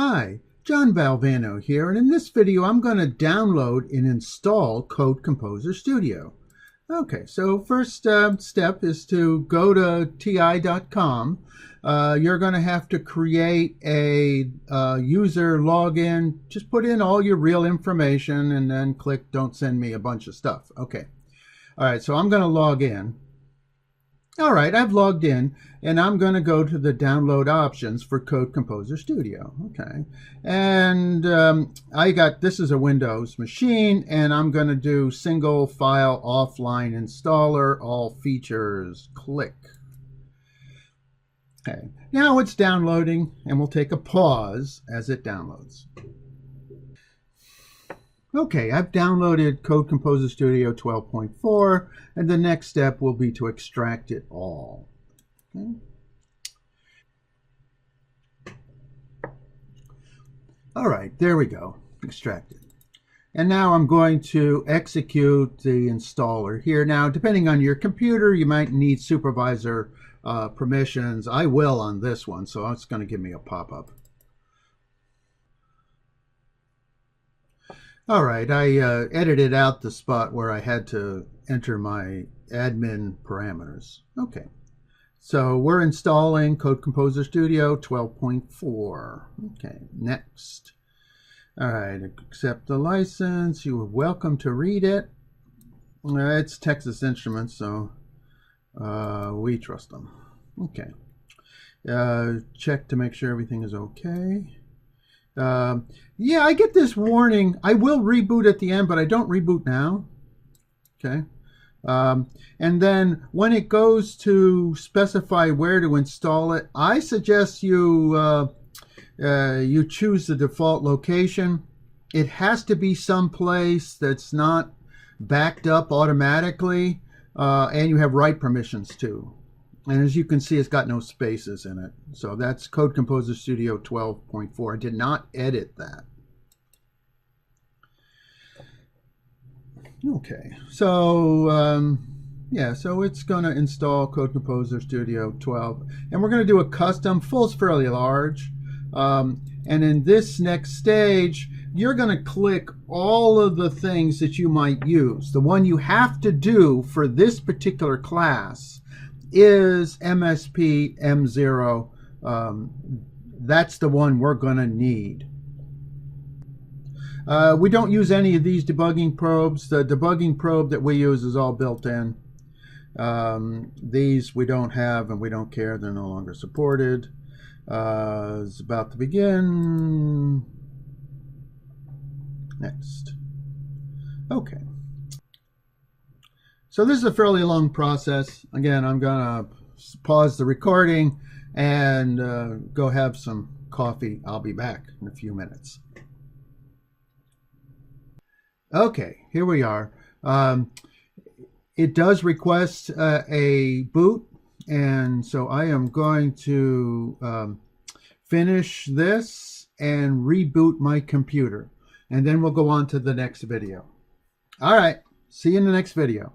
Hi, John Valvano here, and in this video I'm going to download and install Code Composer Studio. Okay, so first step is to go to ti.com. You're going to have to create a user login. Just put in all your real information and then click Don't Send Me a bunch of stuff. Okay. All right, so I'm going to log in. All right, I've logged in, and I'm going to go to the download options for Code Composer Studio. Okay, and this is a Windows machine, and I'm going to do single file offline installer, all features, click. Okay, now it's downloading, and we'll take a pause as it downloads. Okay, I've downloaded Code Composer Studio 12.4, and the next step will be to extract it all. Okay. All right, there we go, extracted. And now I'm going to execute the installer here. Now, depending on your computer, you might need supervisor permissions. I will on this one, so it's going to give me a pop-up. All right, I edited out the spot where I had to enter my admin parameters. Okay, so we're installing Code Composer Studio 12.4. Okay, next. All right, accept the license. You are welcome to read it. It's Texas Instruments, so we trust them. Okay, check to make sure everything is okay. Yeah, I get this warning. I will reboot at the end, but I don't reboot now. Okay. And then when it goes to specify where to install it, I suggest you you choose the default location. It has to be someplace that's not backed up automatically, and you have write permissions too. And as you can see, it's got no spaces in it. So that's Code Composer Studio 12.4. I did not edit that. Okay, so yeah, so it's going to install Code Composer Studio 12. And we're going to do a custom. Full's fairly large. And in this next stage, you're going to click all of the things that you might use. The one you have to do for this particular class is MSP M0. That's the one we're going to need. We don't use any of these debugging probes. The debugging probe that we use is all built in. These we don't have and we don't care. They're no longer supported. It's about to begin. Next. Okay. So this is a fairly long process. Again, I'm going to pause the recording and go have some coffee. I'll be back in a few minutes. Okay, here we are. It does request a boot, and so I am going to finish this and reboot my computer, and then we'll go on to the next video. All right, see you in the next video.